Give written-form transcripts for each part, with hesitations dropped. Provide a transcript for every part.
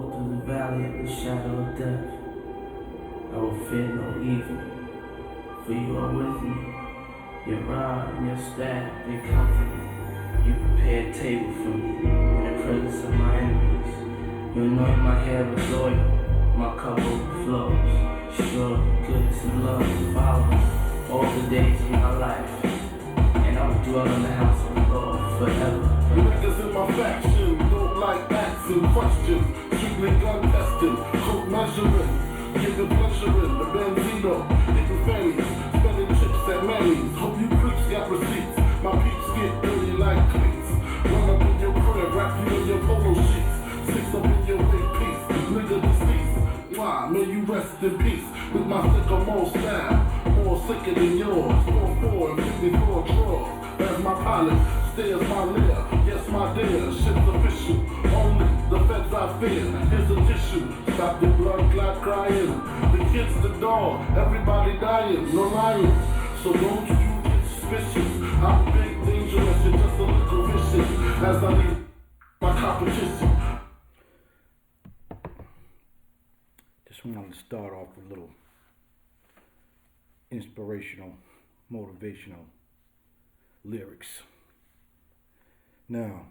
walk through the valley of the shadow of death, I will fear no evil, for you are with me. Your rod and your staff, they comfort me. You prepare a table for me in the presence of my enemies. You anoint my head with oil, my cup overflows. Surely goodness and love will follow me all the days of my life, and I will dwell in the house of the Lord forever. Niggas in my faction don't like asking questions. Strictly gun testing, coke measuring, getting pleasure in the Benzino, hitting fannies, spending chips at Manny's. Hope you creeps got receipts. My peeps get dirty like cleats. Run up in your crib, wrap you in your polo sheets. Six up in your big piece, nigga deceased. Why? May you rest in peace with my sycamore style. More sicker than yours. 4-4 and 54 draws. As my pilot stares my leer. Yes, my dear, shit's official. Only the feds I fear. Here's a tissue. Stop your blood clot crying. The kids, the dog, everybody dying. No lying. So don't you get suspicious. I'm big dangerous. You're just a little vicious. As I need my competition. Just wanted to start off with a little inspirational, motivational lyrics. Now,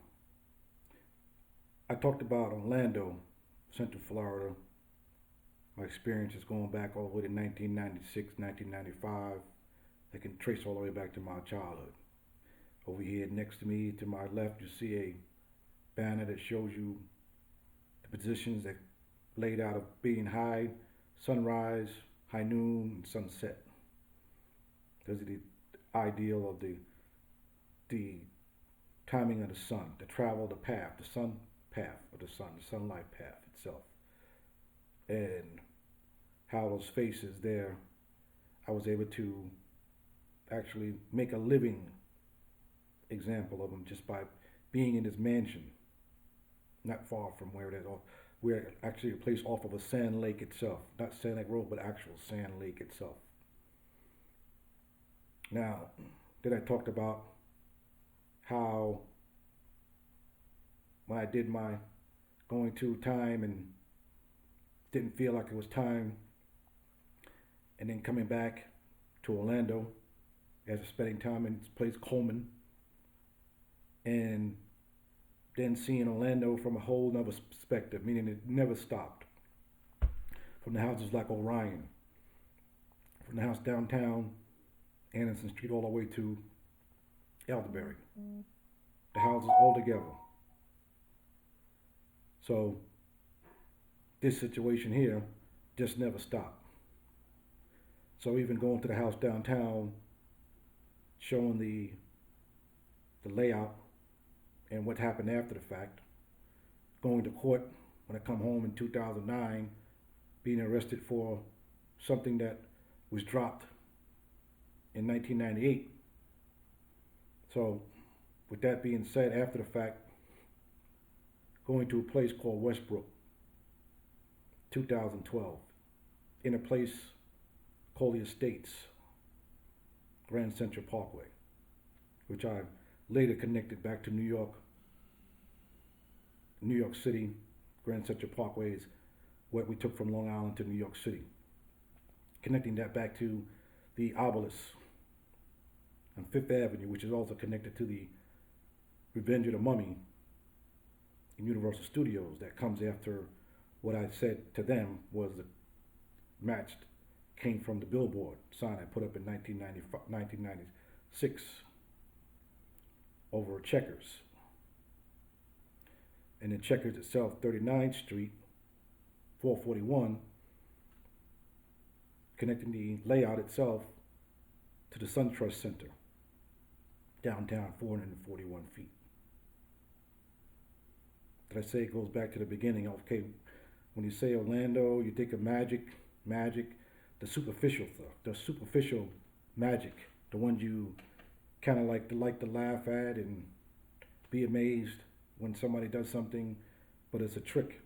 I talked about Orlando, Central Florida. My experiences going back all the way to 1996, 1995. I can trace all the way back to my childhood. Over here next to me, to my left, you see a banner that shows you the positions that laid out of being high, sunrise, high noon, and sunset. Those are the ideal of the timing of the sun, the travel, the path, the sun path of the sun, the sunlight path itself. And how those faces there, I was able to actually make a living example of them just by being in this mansion, not far from where it is. We're actually a place off of a sand lake itself, not Sand Lake Road, but actual sand lake itself. Now, then I talked about how when I did my going to time and didn't feel like it was time, and then coming back to Orlando after spending time in this place, Coleman, and then seeing Orlando from a whole nother perspective, meaning it never stopped. From the houses like Orion, from the house downtown, Anderson Street, all the way to Elderberry. The houses all together. So this situation here just never stopped. So even going to the house downtown, showing the layout and what happened after the fact, going to court when I come home in 2009, being arrested for something that was dropped in 1998. So with that being said, after the fact, going to a place called Westbrook, 2012, in a place called the Estates, Grand Central Parkway, which I later connected back to New York City. Grand Central Parkway is what we took from Long Island to New York City. Connecting that back to the obelisk on Fifth Avenue, which is also connected to the Revenge of the Mummy in Universal Studios. That comes after what I said to them was the match came from the billboard sign I put up in 1996 over Checkers. And in Checkers itself, 39th Street, 441, connecting the layout itself to the SunTrust Center, downtown, 441 feet. Did I say it goes back to the beginning? Okay, when you say Orlando, you think of magic, the superficial stuff, the superficial magic, the ones you kind of like to laugh at and be amazed when somebody does something, but it's a trick.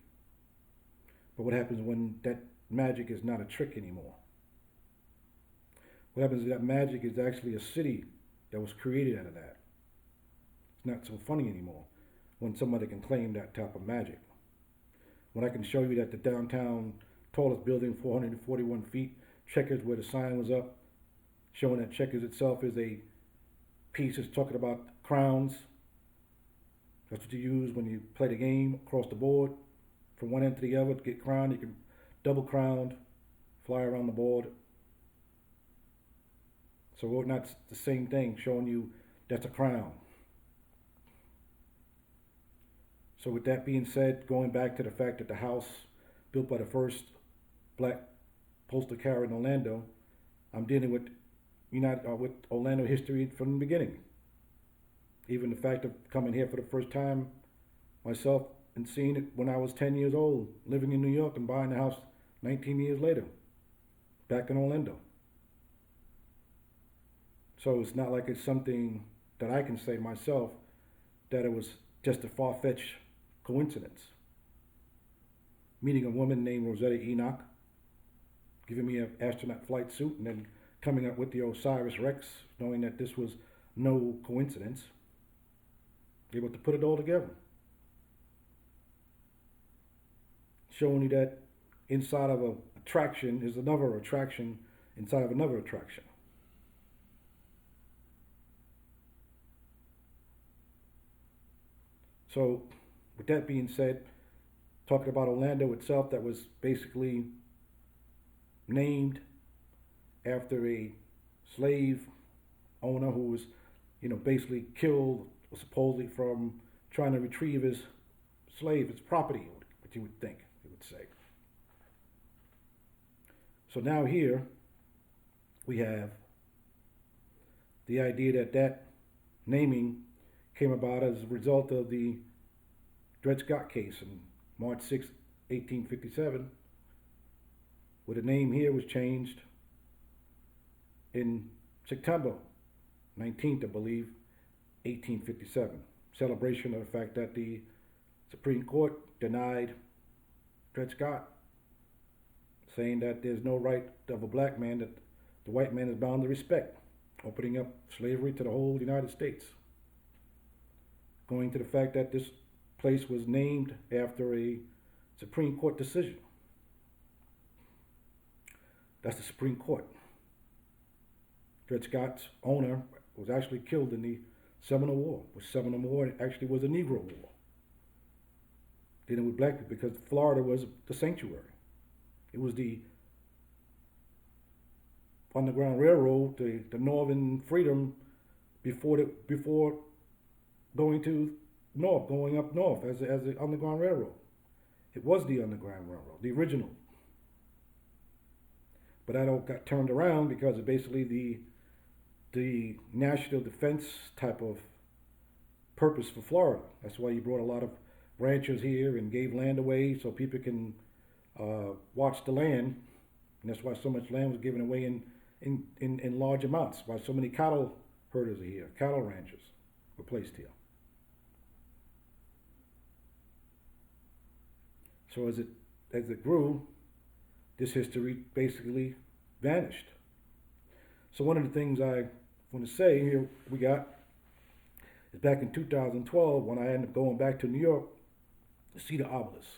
But what happens when that magic is not a trick anymore? What happens is that magic is actually a city that was created out of that. It's not so funny anymore when somebody can claim that type of magic. when I can show you that the downtown tallest building, 441 feet, Checkers, where the sign was up, showing that Checkers itself is a piece that's talking about crowns. That's what you use when you play the game across the board, from one end to the other to get crowned. You can double crowned, fly around the board. So we're not the same thing, showing you that's a crown. So with that being said, going back to the fact that the house built by the first black postal carrier in Orlando, I'm dealing with with Orlando history from the beginning. Even the fact of coming here for the first time myself and seeing it when I was 10 years old, living in New York and buying the house 19 years later, back in Orlando. So it's not like it's something that I can say myself that it was just a far-fetched coincidence. Meeting a woman named Rosetta Enoch, giving me an astronaut flight suit, and then coming up with the Osiris Rex, knowing that this was no coincidence. Able to put it all together. Showing you that inside of an attraction is another attraction inside of another attraction. So, with that being said, talking about Orlando itself, that was basically named after a slave owner who was, basically killed supposedly from trying to retrieve his slave, his property, what you would think he would say. So now here we have the idea that naming came about as a result of the Dred Scott case on March 6, 1857, where the name here was changed in September 19th, I believe, 1857. Celebration of the fact that the Supreme Court denied Dred Scott, saying that there's no right of a black man that the white man is bound to respect, opening up slavery to the whole United States. Going to the fact that this place was named after a Supreme Court decision. That's the Supreme Court. Dred Scott's owner was actually killed in the Seminole War, which Seminole War actually was a Negro War, dealing with black people, because Florida was the sanctuary. It was the Underground Railroad, the Northern Freedom, before going up north as the Underground Railroad. It was the Underground Railroad, the original. But that all got turned around because of basically the national defense type of purpose for Florida. That's why you brought a lot of ranchers here and gave land away so people can watch the land. And that's why so much land was given away in large amounts. Why so many cattle herders are here, cattle ranchers were placed here. So as it grew, this history basically vanished. So one of the things I want to say here is back in 2012 when I ended up going back to New York to see the obelisk.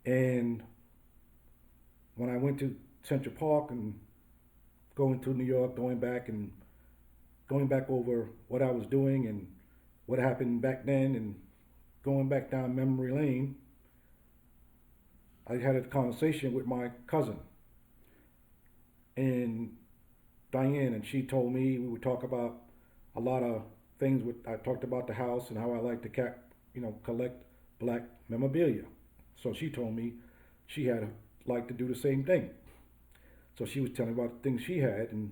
And when I went to Central Park and going to New York, going back over what I was doing and what happened back then and going back down memory lane, I had a conversation with my cousin and Diane, and she told me we would talk about a lot of things. I talked about the house and how I like to collect black memorabilia. So she told me she had liked to do the same thing. So she was telling me about the things she had, and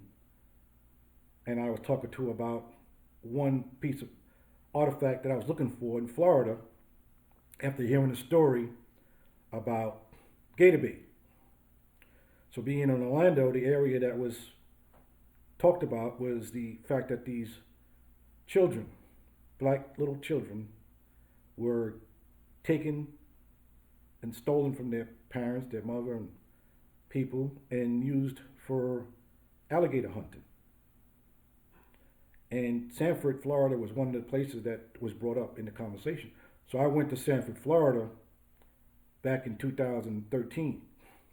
I was talking to her about one piece of artifact that I was looking for in Florida after hearing the story about Gator Bait. So being in Orlando, the area that was talked about was the fact that these children, black little children, were taken and stolen from their parents, their mother and people, and used for alligator hunting. And Sanford, Florida was one of the places that was brought up in the conversation. So I went to Sanford, Florida back in 2013,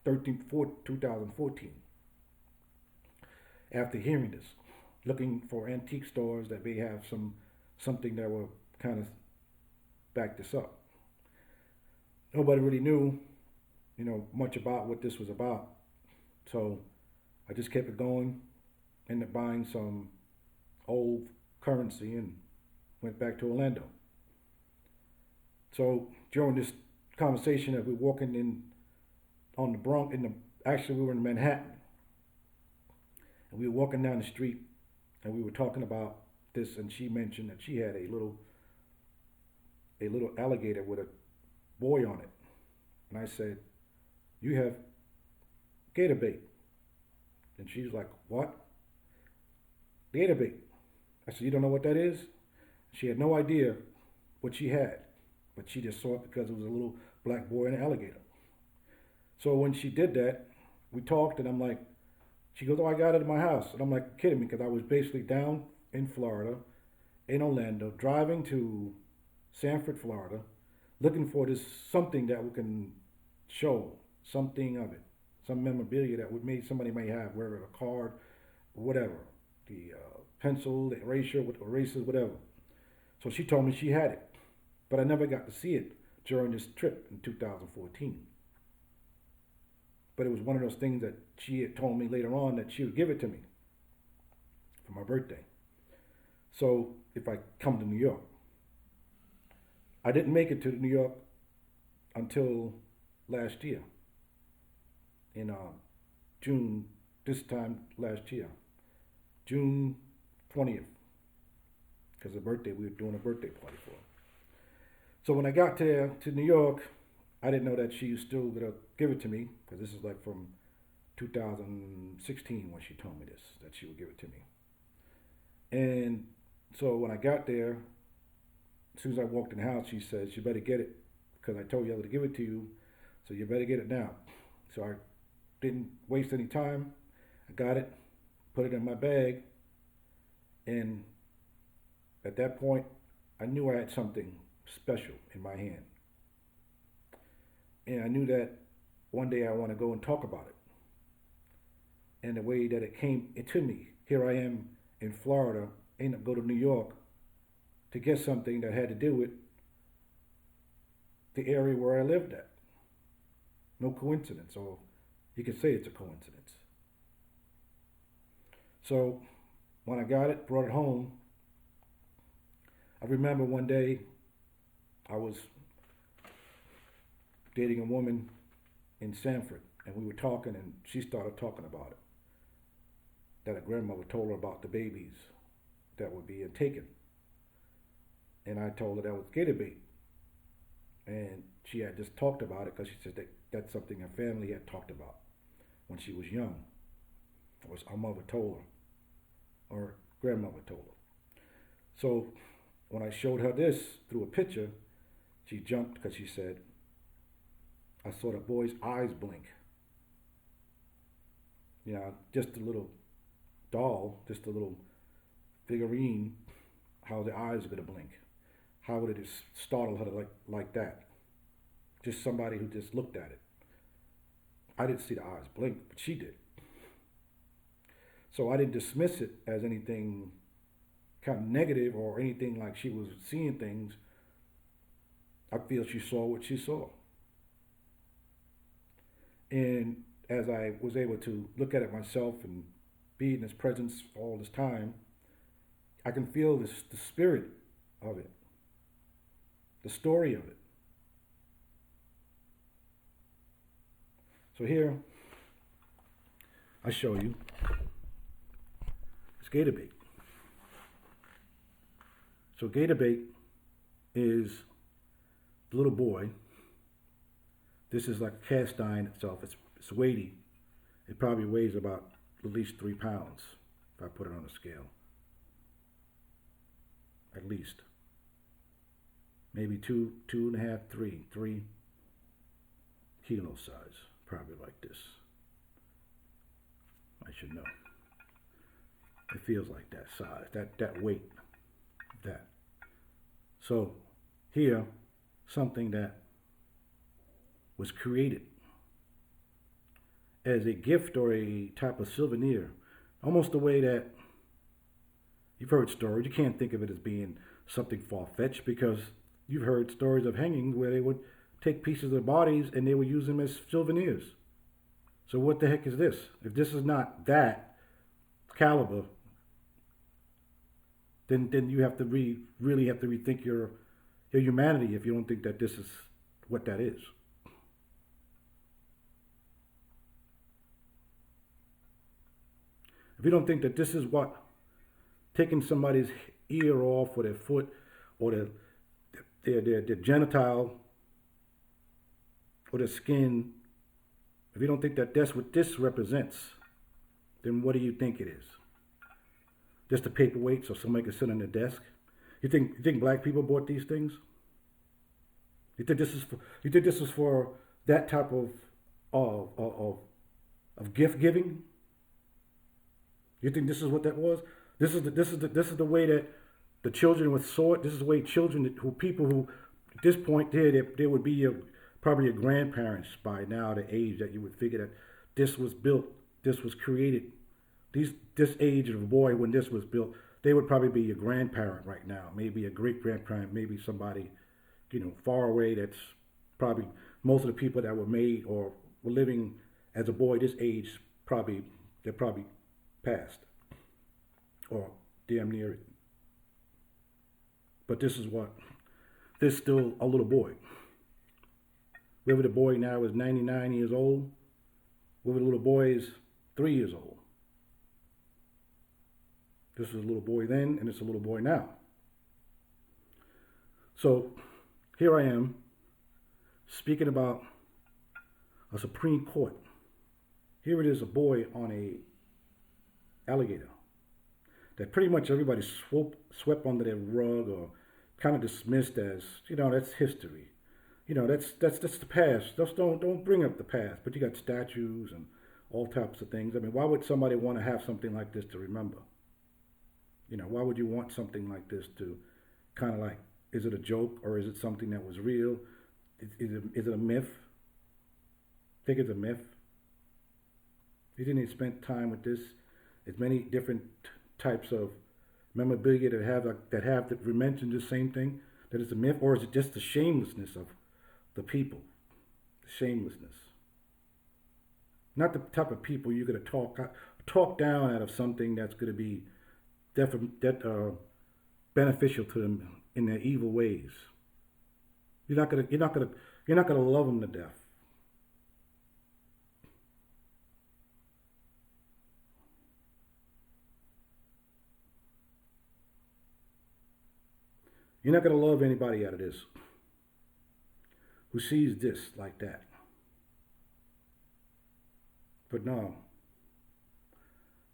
2014, after hearing this, looking for antique stores that may have something that will kind of back this up. Nobody really knew, much about what this was about. So I just kept it going, ended up buying some old currency and went back to Orlando. So during this conversation that we're walking in on the Bronx, actually we were in Manhattan, and we were walking down the street, and we were talking about this, and she mentioned that she had a little alligator with a boy on it, and I said, "You have gator bait," and she's like, "What?" Gator bait. I said, "You don't know what that is?" She had no idea what she had, but she just saw it because it was a little black boy and an alligator. So when she did that, we talked, and I'm like, she goes, "Oh, I got it in my house." And I'm like, kidding me, because I was basically down in Florida, in Orlando, driving to Sanford, Florida, looking for this something that we can show, something of it, some memorabilia that somebody may have, whether a card, whatever, the pencil, the erasers, whatever. So she told me she had it, but I never got to see it during this trip in 2014. But it was one of those things that she had told me later on that she would give it to me for my birthday. So if I come to New York, I didn't make it to New York until last year, in June, this time last year, June 20th, because we were doing a birthday party for her. So when I got to New York, I didn't know that she was still going to give it to me, because this is like from 2016 when she told me this, that she would give it to me. And so when I got there, as soon as I walked in the house, she said, "You better get it, because I told you I was going to give it to you, so you better get it now." So I didn't waste any time. I got it, put it in my bag, and at that point, I knew I had something special in my hand. And I knew that one day I want to go and talk about it. And the way that it came to me, here I am in Florida, end up go to New York to get something that had to do with the area where I lived at. No coincidence, or you could say it's a coincidence. So when I got it, brought it home, I remember one day I was dating a woman in Sanford, and we were talking, and she started talking about it. That a grandmother told her about the babies that were being taken. And I told her that was gator bait. And she had just talked about it because she said that's something her family had talked about when she was young. It was her mother told her, or grandmother told her. So when I showed her this through a picture, she jumped because she said, "I saw the boy's eyes blink." Just a little doll, just a little figurine, how the eyes are going to blink. How would it just startle her like that? Just somebody who just looked at it. I didn't see the eyes blink, but she did. So I didn't dismiss it as anything kind of negative or anything like she was seeing things. I feel she saw what she saw. And as I was able to look at it myself and be in his presence all this time, I can feel the spirit of it, the story of it. So here, I show you, it's gator bait. So gator bait is the little boy. This is like a cast iron itself. It's weighty. It probably weighs about at least 3 pounds if I put it on a scale. At least. Maybe 2.5, 3 kilo size. Probably like this. I should know. It feels like that size, that weight, that. So here, something that was created as a gift or a type of souvenir. Almost the way that you've heard stories. You can't think of it as being something far-fetched because you've heard stories of hangings where they would take pieces of their bodies and they would use them as souvenirs. So what the heck is this? If this is not that caliber, then you have to really have to rethink your humanity if you don't think that this is what that is. If you don't think that this is what taking somebody's ear off or their foot or their genital or their skin, if you don't think that that's what this represents, then what do you think it is? Just a paperweight so somebody can sit on their desk? You think black people bought these things? You think this is for that type of gift giving? You think this is what that was? This is the way that the children were sought. This is the way people who at this point there would be probably your grandparents by now, the age that you would figure that this was built, this was created. This age of a boy when this was built, they would probably be your grandparent right now, maybe a great grandparent, maybe somebody, far away. That's probably most of the people that were made or were living as a boy this age they're probably passed or damn near it. But this is still a little boy. Whether the boy now is 99 years old, whether the little boy is 3 years old. This was a little boy then, and it's a little boy now. So here I am speaking about a Supreme Court. Here it is, a boy on a alligator that pretty much everybody swept under their rug or kind of dismissed as, that's history. That's the past. Just don't bring up the past. But you got statues and all types of things. I mean, why would somebody want to have something like this to remember? Why would you want something like this to kind of like, is it a joke or is it something that was real? Is it a myth? I think it's a myth. You didn't spend time with this. As many different types of memorabilia that mention the same thing, that it's a myth, or is it just the shamelessness of the people? The shamelessness. Not the type of people you're going to talk down out of something that's going to be beneficial to them in their evil ways. You're not gonna love them to death. You're not gonna love anybody out of this who sees this like that. But no.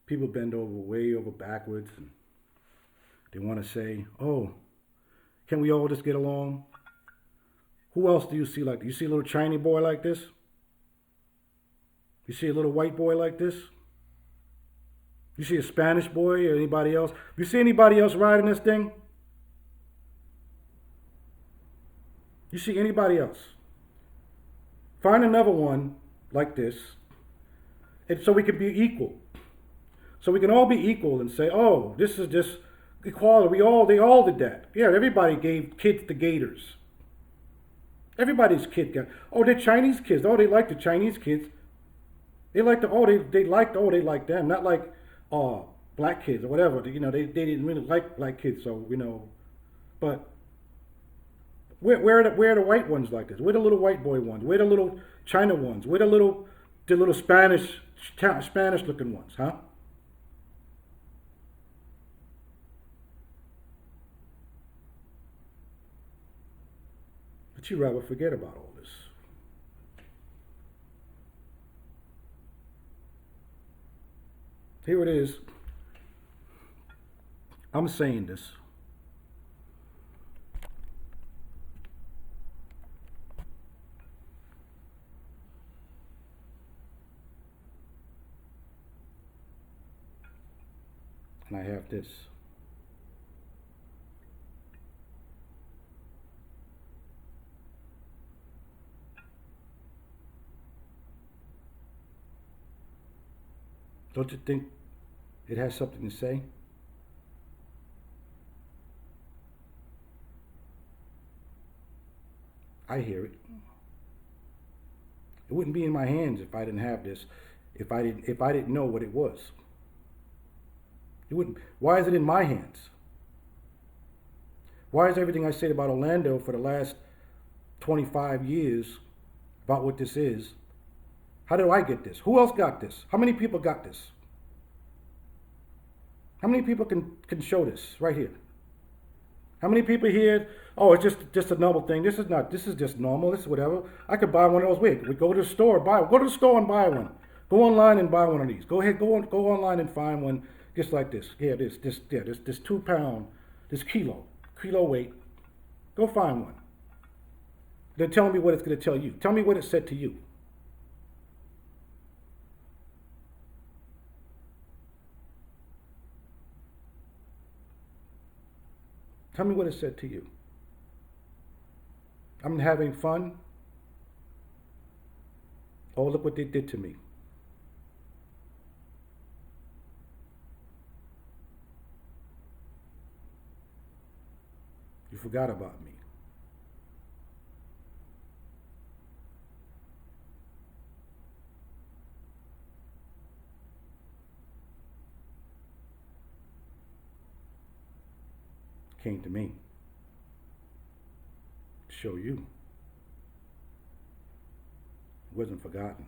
People bend over way over backwards and they want to say, oh, can we all just get along? Who else do you see like that? You see a little Chinese boy like this? You see a little white boy like this? You see a Spanish boy or anybody else? You see anybody else riding this thing? You see anybody else? Find another one like this, and so we can be equal. So we can all be equal and say, oh, this is just equality. They all did that. Yeah, everybody gave kids to gators. Everybody's kid got, oh, they're Chinese kids. Oh, they like the Chinese kids. They like they like them. Not like, black kids or whatever. They didn't really like black kids. So, but where are the white ones like this? Where the little white boy ones? Where the little China ones? Where the little Spanish looking ones, huh? But you rather forget about all this. Here it is. I'm saying this. And I have this. Don't you think it has something to say? I hear it. It wouldn't be in my hands if I didn't have this. If I didn't know what it was. It wouldn't. Why is it in my hands? Why is everything I said about Orlando for the last 25 years about what this is? How did I get this? Who else got this? How many people got this? How many people can show this right here? How many people here? Oh, it's just a normal thing. This is just normal. This is whatever. I could buy one of those. Wait, we go to the store, go to the store and buy one. Go online and buy one of these. Go ahead, go online and find one just like this. Yeah, this 2 pound, this kilo weight. Go find one. Then tell me what it's going to tell you. Tell me what it said to you. Tell me what it said to you. I'm having fun. Oh, look what they did to me. You forgot about me. Came to me. Show you. It wasn't forgotten.